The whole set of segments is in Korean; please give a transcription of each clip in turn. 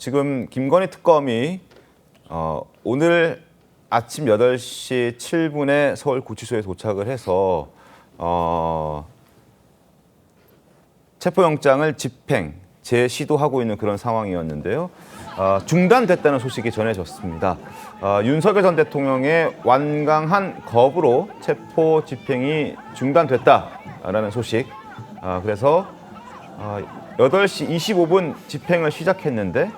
지금 김건희 특검이 오늘 아침 8시 7분에 서울구치소에 도착을 해서 체포영장을 집행, 재시도하고 있는 그런 상황이었는데요. 중단됐다는 소식이 전해졌습니다. 윤석열 전 대통령의 완강한 거부로 체포 집행이 중단됐다라는 소식. 그래서 8시 25분 집행을 시작했는데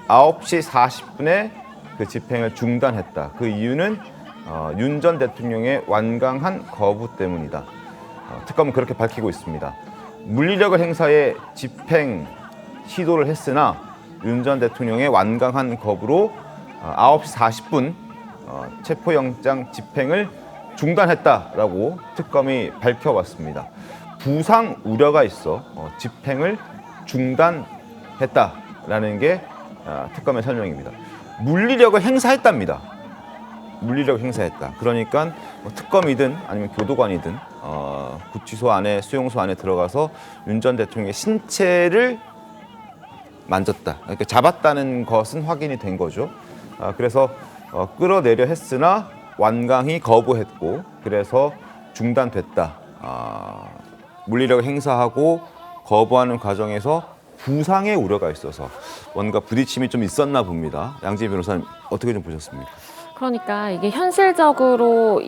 9시 40분에 그 집행을 중단했다. 그 이유는 윤 전 대통령의 완강한 거부 때문이다. 특검은 그렇게 밝히고 있습니다. 물리력을 행사해 집행 시도를 했으나 윤 전 대통령의 완강한 거부로 9시 40분 체포영장 집행을 중단했다라고 특검이 밝혀왔습니다. 부상 우려가 있어 집행을 중단했다라는 게 특검의 설명입니다. 물리력을 행사했답니다. 물리력을 행사했다. 그러니까 특검이든 아니면 교도관이든 구치소 안에 수용소 안에 들어가서 윤 전 대통령의 신체를 만졌다. 그러니까 잡았다는 것은 확인이 된 거죠. 그래서 끌어내려 했으나 완강히 거부했고 그래서 중단됐다. 물리력을 행사하고 거부하는 과정에서 부상의 우려가 있어서 뭔가 부딪힘이 좀 있었나 봅니다. 양지혜 변호사님 어떻게 좀 보셨습니까? 그러니까 이게 현실적으로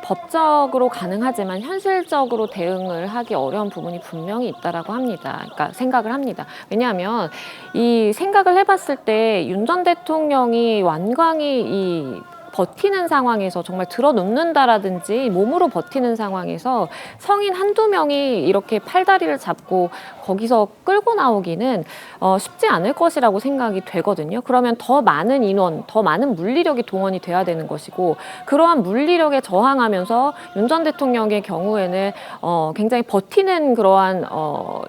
법적으로 가능하지만 현실적으로 대응을 하기 어려운 부분이 분명히 있다라고 합니다. 그러니까 생각을 합니다. 왜냐하면 이 생각을 해봤을 때 윤 전 대통령이 완강히 버티는 상황에서 정말 들어눕는다라든지 몸으로 버티는 상황에서 성인 한두 명이 이렇게 팔다리를 잡고 거기서 끌고 나오기는 쉽지 않을 것이라고 생각이 되거든요. 그러면 더 많은 인원, 더 많은 물리력이 동원이 돼야 되는 것이고 그러한 물리력에 저항하면서 윤 전 대통령의 경우에는 굉장히 버티는 그러한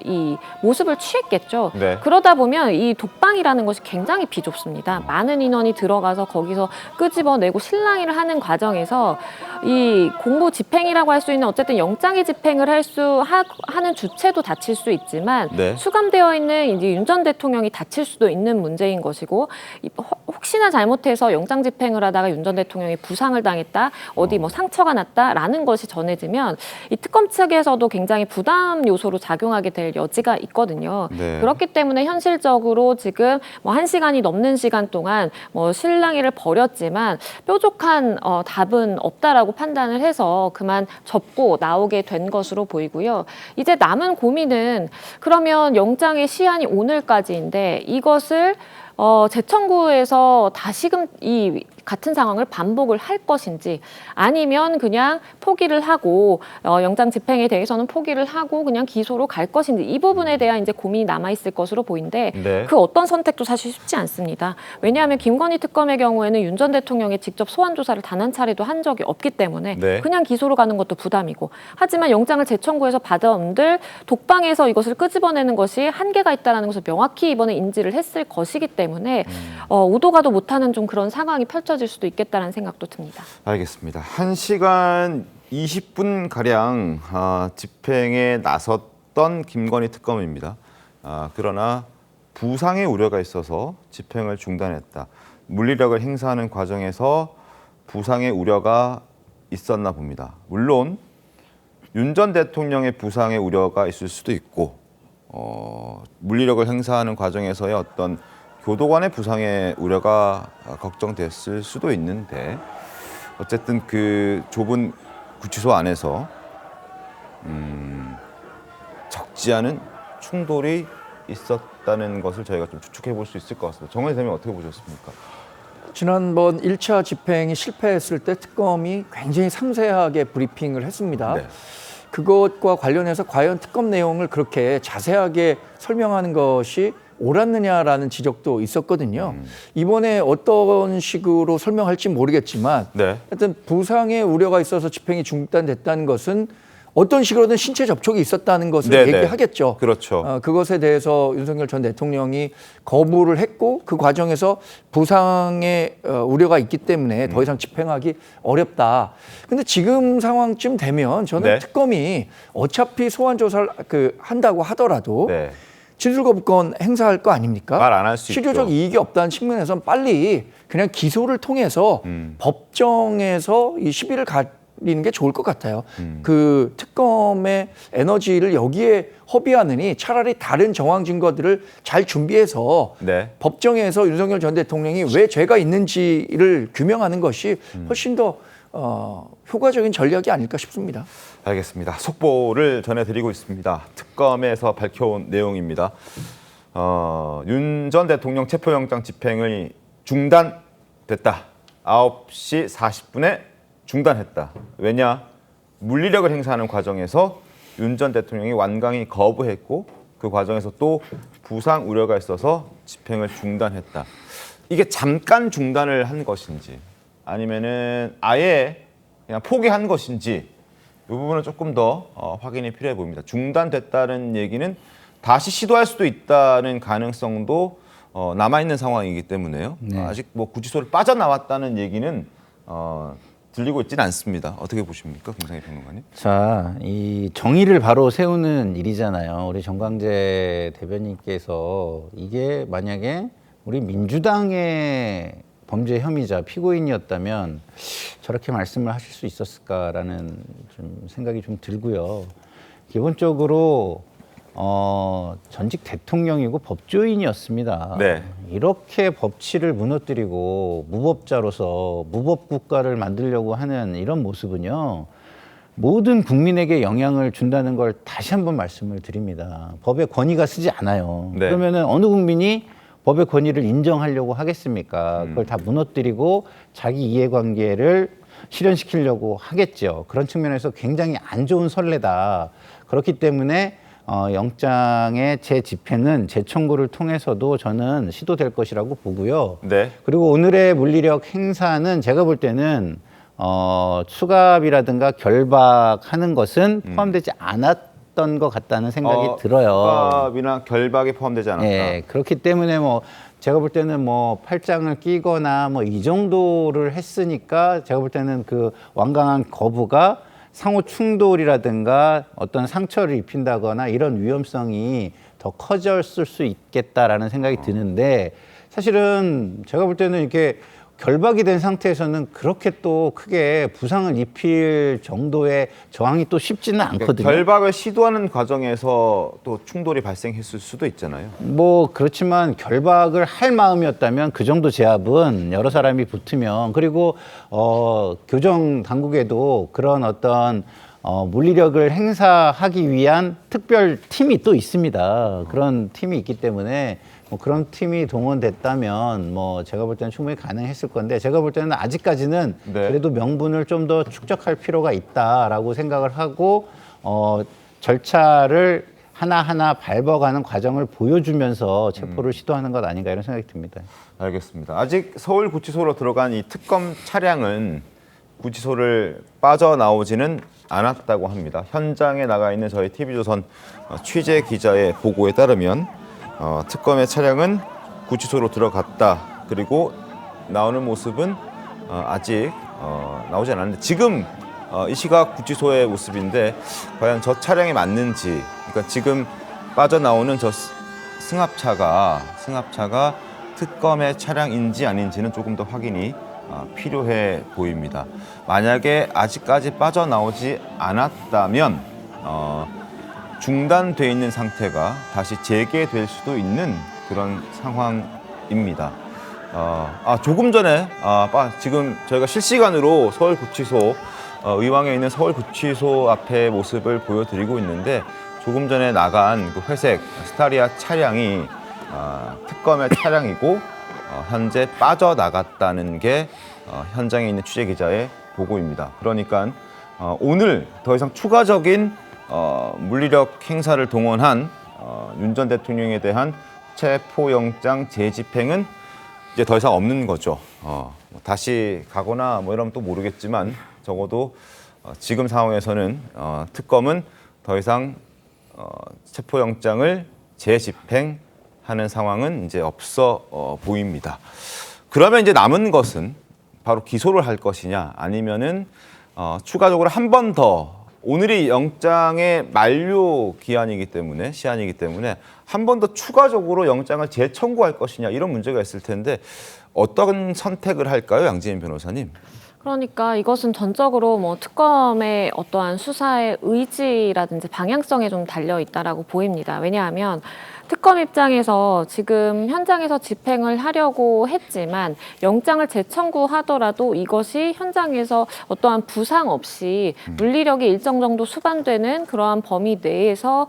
이 모습을 취했겠죠. 네. 그러다 보면 이 독방이라는 것이 굉장히 비좁습니다. 많은 인원이 들어가서 거기서 끄집어내고 실랑이를 하는 과정에서 이 공고 집행이라고 할 수 있는 어쨌든 영장의 집행을 하는 주체도 다칠 수 있지만 네. 수감되어 있는 이제 윤 전 대통령이 다칠 수도 있는 문제인 것이고 혹시나 잘못해서 영장 집행을 하다가 윤 전 대통령이 부상을 당했다, 어디 뭐 상처가 났다라는 것이 전해지면 이 특검 측에서도 굉장히 부담 요소로 작용하게 될 여지가 있거든요. 네. 그렇기 때문에 현실적으로 지금 뭐 1시간이 넘는 시간 동안 뭐 실랑이를 벌였지만 뾰족한 답은 없다라고 판단을 해서 그만 접고 나오게 된 것으로 보이고요. 이제 남은 고민은 그러면 영장의 시한이 오늘까지인데 이것을 재청구해서 다시금 이 같은 상황을 반복을 할 것인지 아니면 그냥 포기를 하고 영장 집행에 대해서는 포기를 하고 그냥 기소로 갈 것인지 이 부분에 대한 이제 고민이 남아 있을 것으로 보이는데 네. 그 어떤 선택도 사실 쉽지 않습니다. 왜냐하면 김건희 특검의 경우에는 윤 전 대통령이 직접 소환 조사를 단 한 차례도 한 적이 없기 때문에 네. 그냥 기소로 가는 것도 부담이고 하지만 영장을 재청구해서 받아온들 독방에서 이것을 끄집어내는 것이 한계가 있다는 것을 명확히 이번에 인지를 했을 것이기 때문에 오도 가도 못하는 좀 그런 상황이 펼쳐질 수도 있겠다는 생각도 듭니다. 알겠습니다. 1시간 20분가량 집행에 나섰던 김건희 특검입니다. 그러나 부상의 우려가 있어서 집행을 중단했다. 물리력을 행사하는 과정에서 부상의 우려가 있었나 봅니다. 물론 윤 전 대통령의 부상의 우려가 있을 수도 있고 물리력을 행사하는 과정에서의 어떤 교도관의 부상의 우려가 걱정됐을 수도 있는데 어쨌든 그 좁은 구치소 안에서 적지 않은 충돌이 있었다는 것을 저희가 좀 추측해 볼 수 있을 것 같습니다. 정원희 선생님 어떻게 보셨습니까? 지난번 1차 집행이 실패했을 때 특검이 굉장히 상세하게 브리핑을 했습니다. 네. 그것과 관련해서 과연 특검 내용을 그렇게 자세하게 설명하는 것이 옳았느냐라는 지적도 있었거든요. 이번에 어떤 식으로 설명할지 모르겠지만 네. 하여튼 부상의 우려가 있어서 집행이 중단됐다는 것은 어떤 식으로든 신체 접촉이 있었다는 것을 네네. 얘기하겠죠. 그렇죠. 그것에 대해서 윤석열 전 대통령이 거부를 했고 그 과정에서 부상의 우려가 있기 때문에 더 이상 집행하기 어렵다. 근데 지금 상황쯤 되면 저는 네. 특검이 어차피 소환 조사를 한다고 하더라도 네. 진술 거부권 행사할 거 아닙니까? 말 안 할 수 실효적 있죠. 이익이 없다는 측면에서는 빨리 그냥 기소를 통해서 법정에서 이 시비를 가리는 게 좋을 것 같아요. 그 특검의 에너지를 여기에 허비하느니 차라리 다른 정황 증거들을 잘 준비해서 네. 법정에서 윤석열 전 대통령이 왜 죄가 있는지를 규명하는 것이 훨씬 더 효과적인 전략이 아닐까 싶습니다. 알겠습니다. 속보를 전해드리고 있습니다. 특검에서 밝혀온 내용입니다. 윤 전 대통령 체포영장 집행이 중단됐다. 9시 40분에 중단했다. 왜냐? 물리력을 행사하는 과정에서 윤 전 대통령이 완강히 거부했고 그 과정에서 또 부상 우려가 있어서 집행을 중단했다. 이게 잠깐 중단을 한 것인지 아니면은 아예 그냥 포기한 것인지 이 부분은 조금 더 확인이 필요해 보입니다. 중단됐다는 얘기는 다시 시도할 수도 있다는 가능성도 남아있는 상황이기 때문에요. 네. 아직 뭐 구치소를 빠져나왔다는 얘기는 들리고 있지는 않습니다. 어떻게 보십니까, 김상희 평론가님? 자, 이 정의를 바로 세우는 일이잖아요. 우리 정광재 대변인께서 이게 만약에 우리 민주당의 범죄 혐의자 피고인이었다면 저렇게 말씀을 하실 수 있었을까라는 좀 생각이 좀 들고요. 기본적으로 전직 대통령이고 법조인이었습니다. 네. 이렇게 법치를 무너뜨리고 무법자로서 무법 국가를 만들려고 하는 이런 모습은요. 모든 국민에게 영향을 준다는 걸 다시 한번 말씀을 드립니다. 법의 권위가 쓰지 않아요. 네. 그러면은 어느 국민이 법의 권위를 인정하려고 하겠습니까? 그걸 다 무너뜨리고 자기 이해관계를 실현시키려고 하겠죠. 그런 측면에서 굉장히 안 좋은 선례다. 그렇기 때문에 영장의 재집행은 재청구를 통해서도 저는 시도될 것이라고 보고요. 네. 그리고 오늘의 물리력 행사는 제가 볼 때는 수갑이라든가 결박하는 것은 포함되지 않았던 것 같다는 생각이 들어요. 수갑이나 결박에 포함되지 않았다. 예, 그렇기 때문에 뭐 제가 볼 때는 뭐 팔짱을 끼거나 뭐 이 정도를 했으니까 제가 볼 때는 그 완강한 거부가 상호 충돌이라든가 어떤 상처를 입힌다거나 이런 위험성이 더 커졌을 수 있겠다라는 생각이 드는데 사실은 제가 볼 때는 이렇게 결박이 된 상태에서는 그렇게 또 크게 부상을 입힐 정도의 저항이 또 쉽지는 않거든요. 결박을 시도하는 과정에서 또 충돌이 발생했을 수도 있잖아요. 뭐 그렇지만 결박을 할 마음이었다면 그 정도 제압은 여러 사람이 붙으면 그리고 교정 당국에도 그런 어떤 물리력을 행사하기 위한 특별 팀이 또 있습니다. 그런 팀이 있기 때문에 뭐 그런 팀이 동원됐다면 뭐 제가 볼 때는 충분히 가능했을 건데 제가 볼 때는 아직까지는 네. 그래도 명분을 좀 더 축적할 필요가 있다라고 생각을 하고 절차를 하나하나 밟아가는 과정을 보여주면서 체포를 시도하는 것 아닌가 이런 생각이 듭니다. 알겠습니다. 아직 서울구치소로 들어간 이 특검 차량은 구치소를 빠져나오지는 않았다고 합니다. 현장에 나가 있는 저희 TV조선 취재 기자의 보고에 따르면 특검의 차량은 구치소로 들어갔다. 그리고 나오는 모습은 아직 나오지 않았는데 지금 이 시각 구치소의 모습인데 과연 저 차량이 맞는지 그러니까 지금 빠져나오는 저 승합차가 특검의 차량인지 아닌지는 조금 더 확인이 필요해 보입니다. 만약에 아직까지 빠져나오지 않았다면 중단돼 있는 상태가 다시 재개될 수도 있는 그런 상황입니다. 조금 전에 지금 저희가 실시간으로 서울구치소 의왕에 있는 서울구치소 앞의 모습을 보여드리고 있는데 조금 전에 나간 그 회색 스타리아 차량이 특검의 차량이고 현재 빠져나갔다는 게 현장에 있는 취재 기자의 보고입니다. 그러니까 오늘 더 이상 추가적인 물리력 행사를 동원한 윤 전 대통령에 대한 체포영장 재집행은 이제 더 이상 없는 거죠. 다시 가거나 뭐 이러면 또 모르겠지만 적어도 지금 상황에서는 특검은 더 이상 체포영장을 재집행하는 상황은 이제 없어 보입니다. 그러면 이제 남은 것은 바로 기소를 할 것이냐 아니면은 추가적으로 한 번 더 오늘이 영장의 만료 기한이기 때문에 시한이기 때문에 한 번 더 추가적으로 영장을 재청구할 것이냐 이런 문제가 있을 텐데 어떤 선택을 할까요, 양지은 변호사님? 그러니까 이것은 전적으로 뭐 특검의 어떠한 수사의 의지라든지 방향성에 좀 달려 있다라고 보입니다. 왜냐하면 특검 입장에서 지금 현장에서 집행을 하려고 했지만 영장을 재청구하더라도 이것이 현장에서 어떠한 부상 없이 물리력이 일정 정도 수반되는 그러한 범위 내에서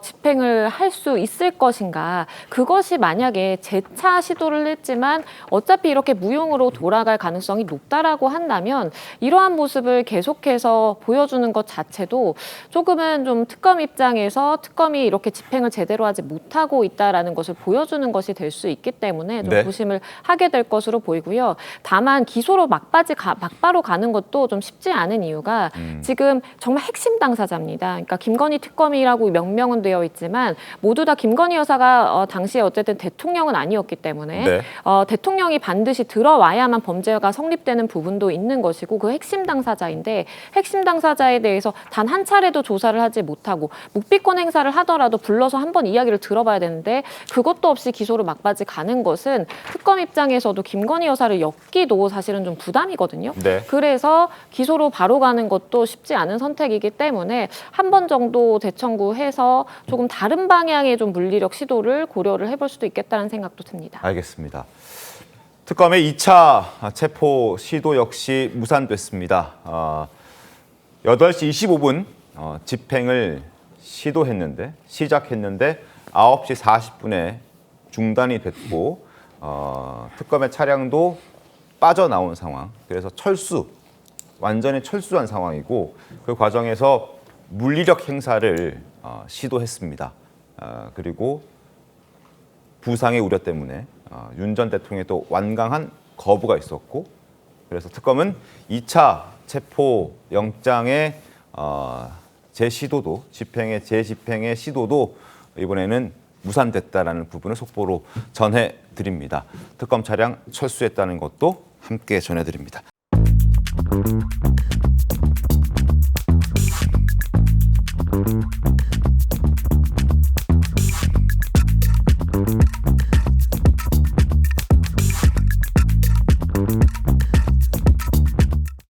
집행을 할 수 있을 것인가. 그것이 만약에 재차 시도를 했지만 어차피 이렇게 무용으로 돌아갈 가능성이 높다라고 한다면 이러한 모습을 계속해서 보여주는 것 자체도 조금은 좀 특검 입장에서 특검이 이렇게 집행을 제대로 하지 못하고 있다라는 것을 보여주는 것이 될 수 있기 때문에 좀 네. 조심을 하게 될 것으로 보이고요. 다만 기소로 막바로 가는 것도 좀 쉽지 않은 이유가 지금 정말 핵심 당사자입니다. 그러니까 김건희 특검이라고 명명은 되어 있지만 모두 다 김건희 여사가 당시에 어쨌든 대통령은 아니었기 때문에 네. 대통령이 반드시 들어와야만 범죄가 성립되는 부분도 있는 것이고 그 핵심 당사자인데 핵심 당사자에 대해서 단 한 차례도 조사를 하지 못하고 묵비권 행사를 하더라도 불러서 한번 이야기를 들어봐야 되는데 그것도 없이 기소로 막바지 가는 것은 특검 입장에서도 김건희 여사를 엮기도 사실은 좀 부담이거든요. 네. 그래서 기소로 바로 가는 것도 쉽지 않은 선택이기 때문에 한 번 정도 재청구해서 조금 다른 방향의 좀 물리력 시도를 고려를 해볼 수도 있겠다는 생각도 듭니다. 알겠습니다. 특검의 2차 체포 시도 역시 무산됐습니다. 8시 25분 집행을 시작했는데 9시 40분에 중단이 됐고 특검의 차량도 빠져나온 상황. 그래서 완전히 철수한 상황이고 그 과정에서 물리력 행사를 시도했습니다. 그리고 부상의 우려 때문에 윤 전 대통령의 또 완강한 거부가 있었고 그래서 특검은 2차 체포 영장의 재집행의 시도도 이번에는 무산됐다라는 부분을 속보로 전해드립니다. 특검 차량 철수했다는 것도 함께 전해드립니다.